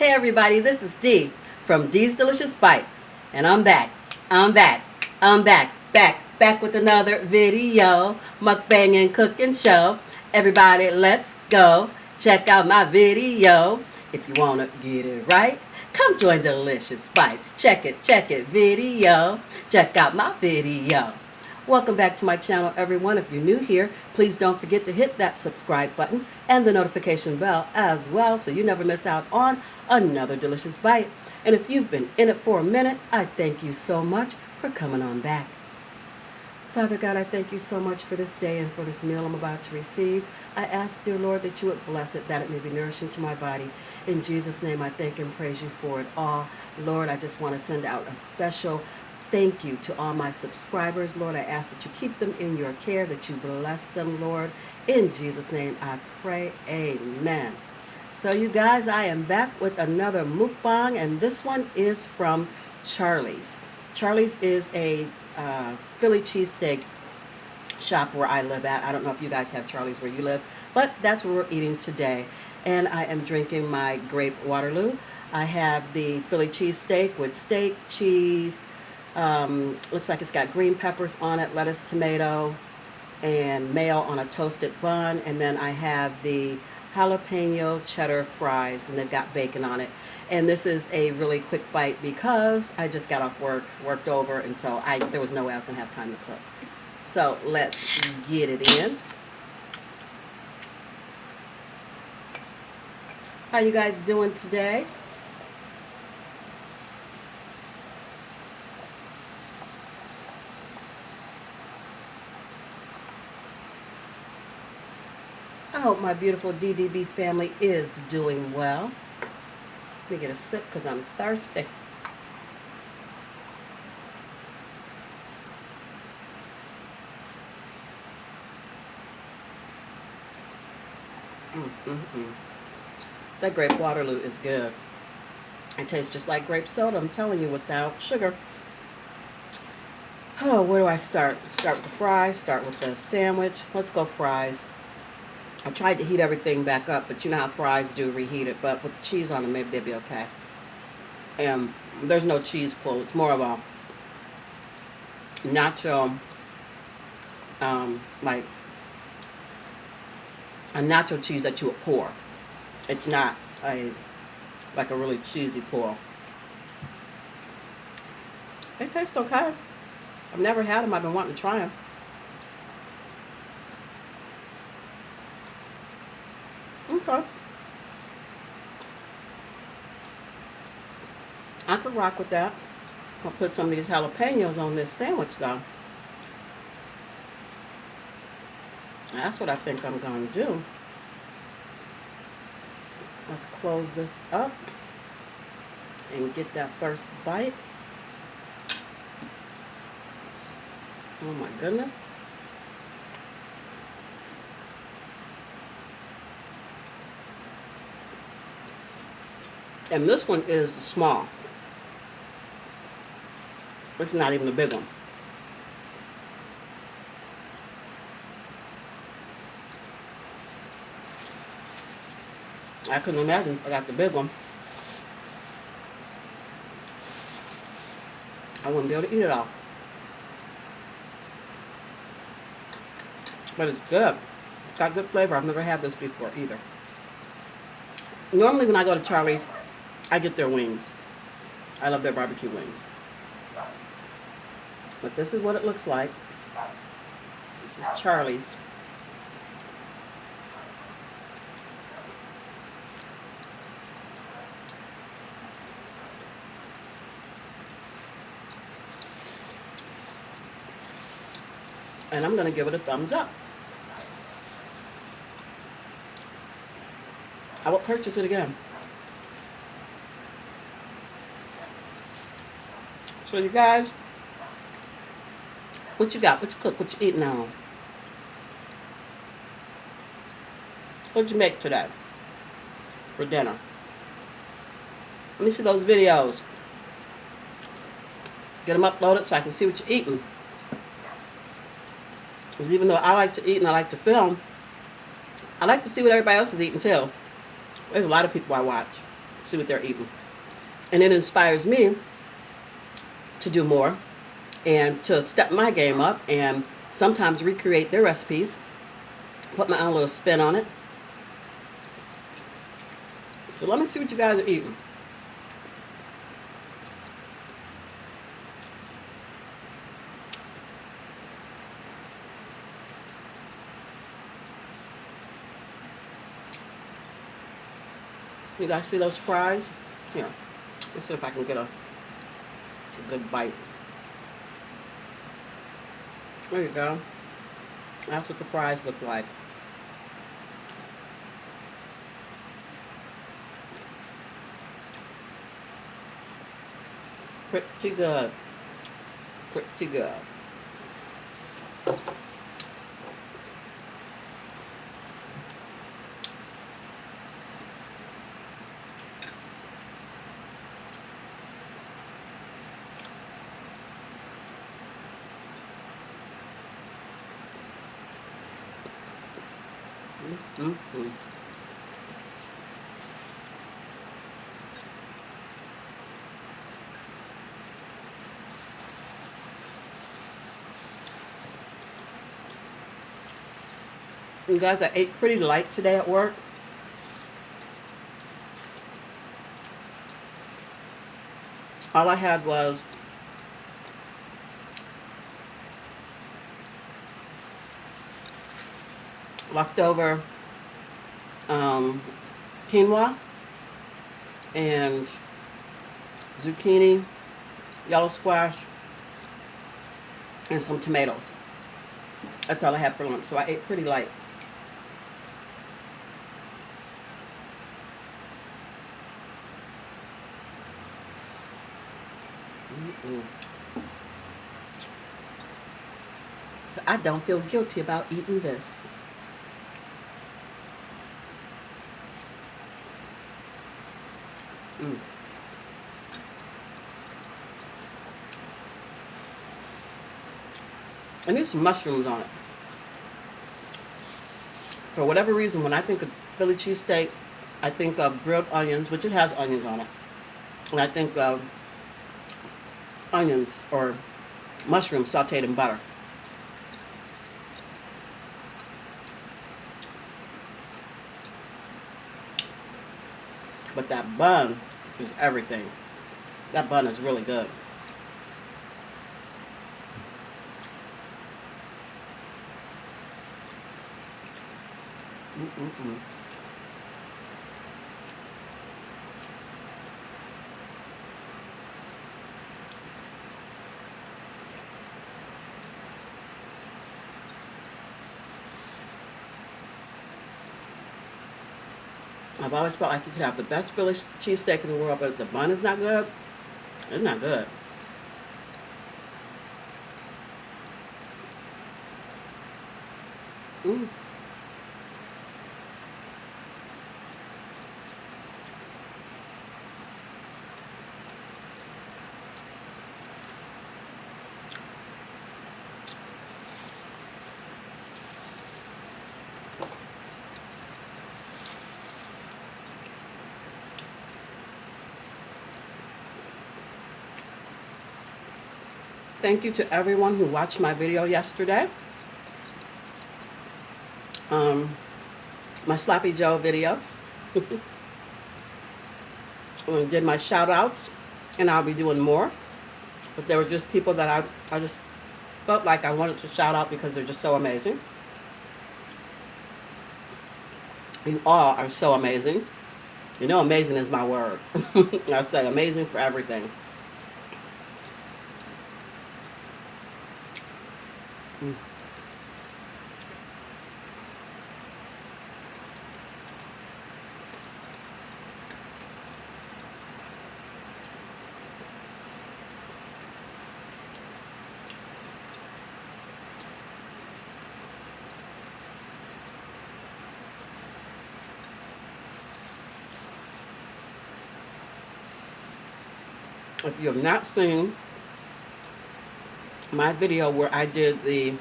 Hey everybody, this is Dee from Dee's Delicious Bites, and I'm back. I'm back with another video, mukbang and cooking show. Everybody, let's go. Check out my video. If you wanna get it right, come join Delicious Bites. Check it, video. Check out my video. Welcome back to my channel, everyone. If you're new here, please don't forget to hit that subscribe button and the notification bell as well so you never miss out on another delicious bite. And if you've been in it for a minute, I thank you so much for coming on back. Father God, I thank you so much for this day and for this meal I'm about to receive. I ask, dear Lord, that you would bless it, that it may be nourishing to my body. In Jesus' name, I thank and praise you for it all. Lord, I just want to send out a special thank you to all my subscribers. Lord, I ask that you keep them in your care, that you bless them, Lord. In Jesus' name, I pray. Amen. So, you guys, I am back with another mukbang, and this one is from Charleys. Charleys is a Philly cheesesteak shop where I live at. I don't know if you guys have Charleys where you live, but that's where we're eating today. And I am drinking my grape Waterloo. I have the Philly cheesesteak with steak, cheese, looks like it's got green peppers on it, lettuce, tomato, and mayo on a toasted bun. And then I have the jalapeno cheddar fries, and they've got bacon on it. And this is a really quick bite because I just got off work, worked over, and so there was no way I was going to have time to cook. So let's get it in. How you guys doing today? I hope my beautiful DDB family is doing well. Let me get a sip because I'm thirsty. That grape Waterloo is good. It tastes just like grape soda, I'm telling you, without sugar. Oh, where do I start? Start with the fries, start with the sandwich. Let's go fries. I tried to heat everything back up, but you know how fries do, reheat it. But with the cheese on them, maybe they'd be okay. And there's no cheese pull. It's more of a nacho, like a nacho cheese that you would pour. It's not like a really cheesy pour. They taste okay. I've never had them. I've been wanting to try them. Okay. I could rock with that. I'll put some of these jalapenos on this sandwich, though. That's what I think I'm going to do. Let's close this up and get that first bite. Oh my goodness. And this one is small. It's not even a big one. I couldn't imagine if I got the big one. I wouldn't be able to eat it all. But it's good. It's got good flavor. I've never had this before either. Normally when I go to Charleys, I get their wings. I love their barbecue wings. But this is what it looks like. This is Charleys. And I'm going to give it a thumbs up. I will purchase it again. So you guys, what you got? What you cook? What you eating now? What'd you make today for dinner? Let me see those videos. Get them uploaded so I can see what you're eating. Because even though I like to eat and I like to film, I like to see what everybody else is eating too. There's a lot of people I watch. see what they're eating. And it inspires me to do more and to step my game up and sometimes recreate their recipes, put my own little spin on it. So let me see what you guys are eating. You guys see those fries? Here, let's see if I can get a good bite. There you go. That's what the fries look like. Pretty good. Pretty good. Mm-hmm. You guys, I ate pretty light today at work. All I had was leftover quinoa and zucchini, yellow squash, and some tomatoes. That's all I had for lunch, so I ate pretty light. So I don't feel guilty about eating this. And there's some mushrooms on it. For whatever reason, when I think of Philly cheesesteak, I think of grilled onions, which it has onions on it. And I think of onions or mushrooms sauteed in butter. But that bun is everything. That bun is really good. I've always felt like you could have the best Philly cheesesteak in the world, but if the bun is not good, it's not good. Mm. Thank you to everyone who watched my video yesterday. My Sloppy Joe video. I did my shout outs, and I'll be doing more. But there were just people that I just felt like I wanted to shout out because they're just so amazing. You all are so amazing. You know, amazing is my word. I say amazing for everything. If you have not seen my video where I did the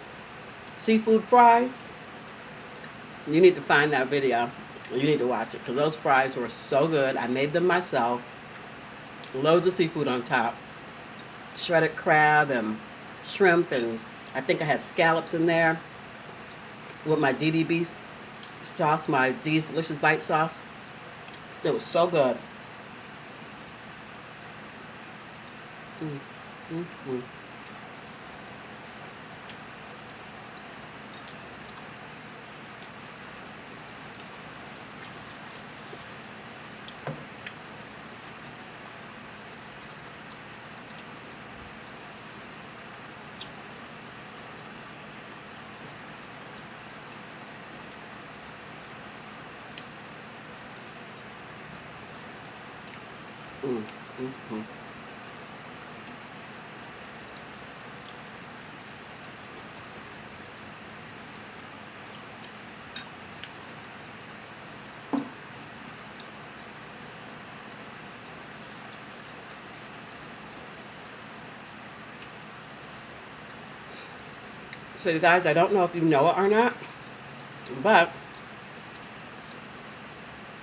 seafood fries, you need to find that video. You need to watch it because those fries were so good. I made them myself. Loads of seafood on top. Shredded crab and shrimp, and I think I had scallops in there with my DDB sauce, my D's Delicious Bite sauce. It was so good. Mm, mm, mm. Mm, mm, mm. So you guys, I don't know if you know it or not, but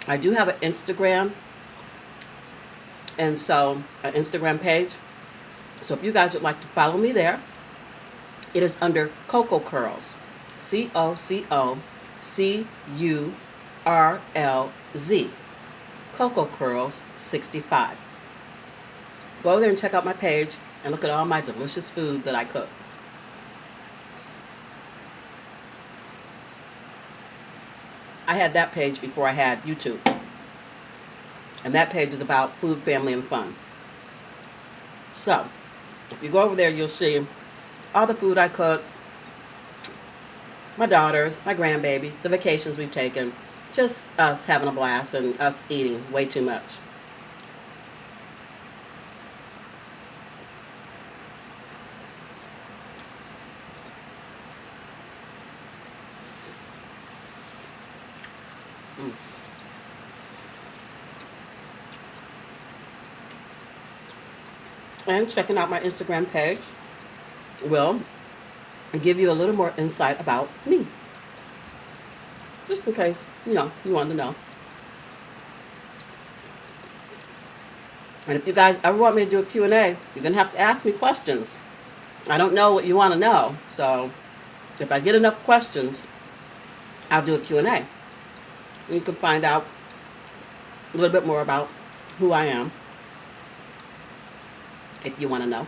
I do have an Instagram, and so an Instagram page. So if you guys would like to follow me there, it is under Coco Curls, COCOCURLZ, Coco Curls 65. Go there and check out my page and look at all my delicious food that I cook. I had that page before I had YouTube. And that page is about food, family, and fun. So, if you go over there, you'll see all the food I cook, my daughters, my grandbaby, the vacations we've taken, just us having a blast and us eating way too much. Mm. And checking out my Instagram page will give you a little more insight about me. Just in case, you want to know. And if you guys ever want me to do a Q&A, you're going to have to ask me questions. I don't know what you want to know. So if I get enough questions, I'll do a Q&A. And you can find out a little bit more about who I am if you want to know.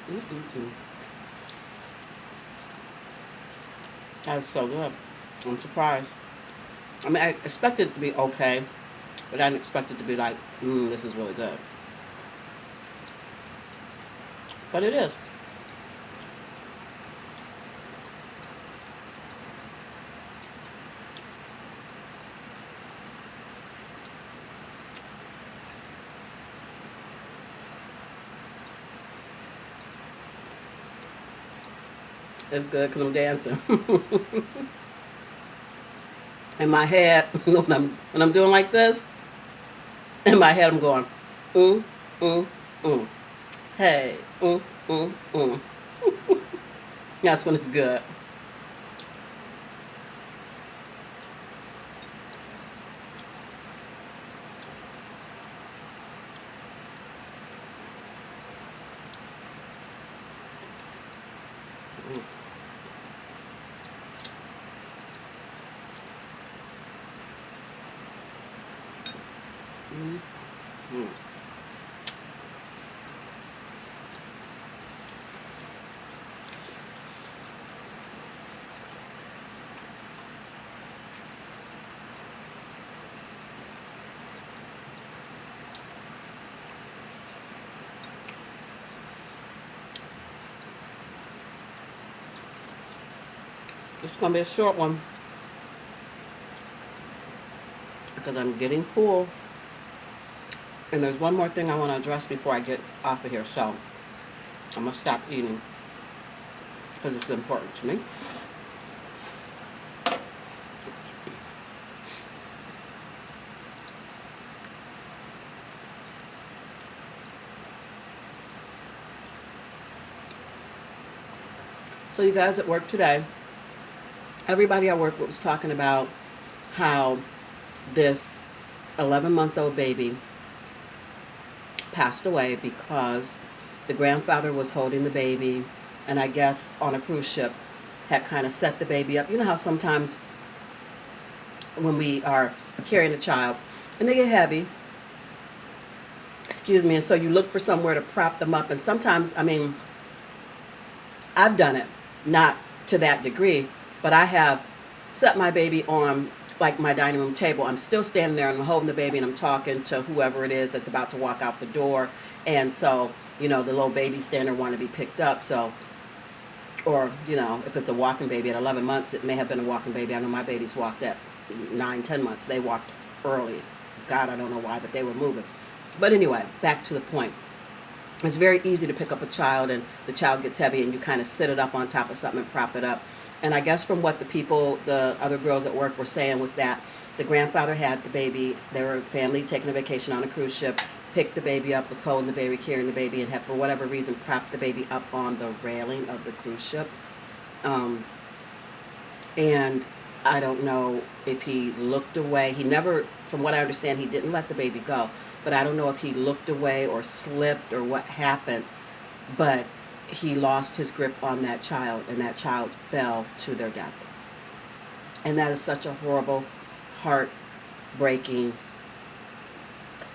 Mm-mm-mm. That's so good. I'm surprised. I mean, I expected it to be okay, but I didn't expect it to be like, this is really good. But it is. It's good because I'm dancing. In my head, when I'm doing like this, in my head I'm going, mm, mm, mm. Hey, mm. That's when it's good. Mm, mm, mm. It's going to be a short one because I'm getting full. And there's one more thing I want to address before I get off of here. So I'm going to stop eating because it's important to me. So you guys at work today, everybody I work with was talking about how this 11-month-old baby passed away because the grandfather was holding the baby, and I guess on a cruise ship had kind of set the baby up. You know how sometimes when we are carrying a child and they get heavy, excuse me, and so you look for somewhere to prop them up, and sometimes, I mean, I've done it, not to that degree, but I have set my baby on like my dining room table. I'm still standing there and I'm holding the baby and I'm talking to whoever it is that's about to walk out the door. And so, you know, the little baby standing there wanting to be picked up. So, or, you know, if it's a walking baby at 11 months, it may have been a walking baby. I know my babies walked at 9, 10 months. They walked early. God, I don't know why, but they were moving. But anyway, back to the point. It's very easy to pick up a child and the child gets heavy and you kind of sit it up on top of something and prop it up. And I guess from what the other girls at work were saying was that the grandfather had the baby. They were a family taking a vacation on a cruise ship, picked the baby up, was holding the baby, carrying the baby, and had, for whatever reason, propped the baby up on the railing of the cruise ship. And I don't know if he looked away. He never, from what I understand, he didn't let the baby go. But I don't know if he looked away or slipped or what happened. But he lost his grip on that child, and that child fell to their death. And that is such a horrible, heartbreaking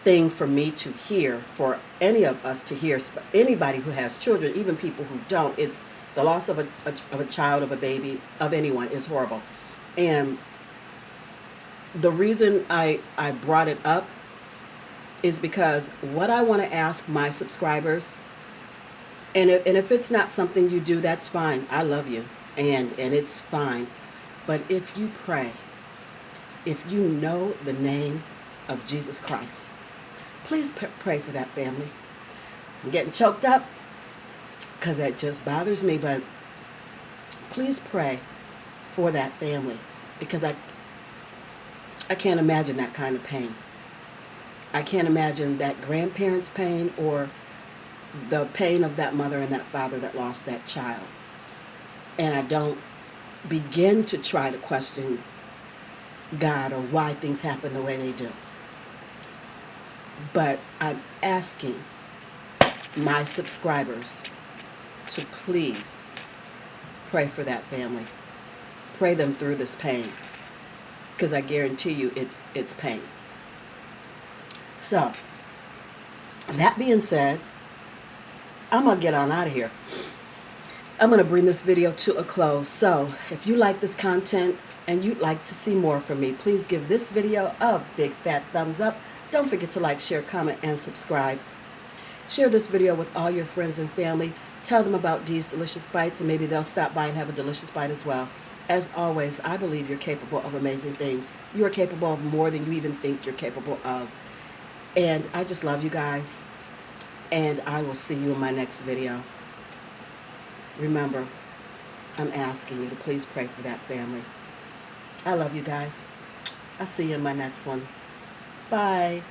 thing for me to hear, for any of us to hear, anybody who has children, even people who don't. It's the loss of a child, of a baby, of anyone is horrible. And the reason I brought it up is because what I want to ask my subscribers, and if it's not something you do, that's fine. I love you, and it's fine. But if you pray, if you know the name of Jesus Christ, please pray for that family. I'm getting choked up because that just bothers me, but please pray for that family, because I can't imagine that kind of pain. I can't imagine that grandparents' pain or the pain of that mother and that father that lost that child. And I don't begin to try to question God or why things happen the way they do. But I'm asking my subscribers to please pray for that family. Pray them through this pain, because I guarantee you it's pain. So, that being said, I'm going to get on out of here. I'm going to bring this video to a close. So, if you like this content and you'd like to see more from me, please give this video a big fat thumbs up. Don't forget to like, share, comment, and subscribe. Share this video with all your friends and family. Tell them about Dee's Delicious Bites, and maybe they'll stop by and have a delicious bite as well. As always, I believe you're capable of amazing things. You are capable of more than you even think you're capable of. And I just love you guys. And I will see you in my next video. Remember, I'm asking you to please pray for that family. I love you guys. I'll see you in my next one. Bye.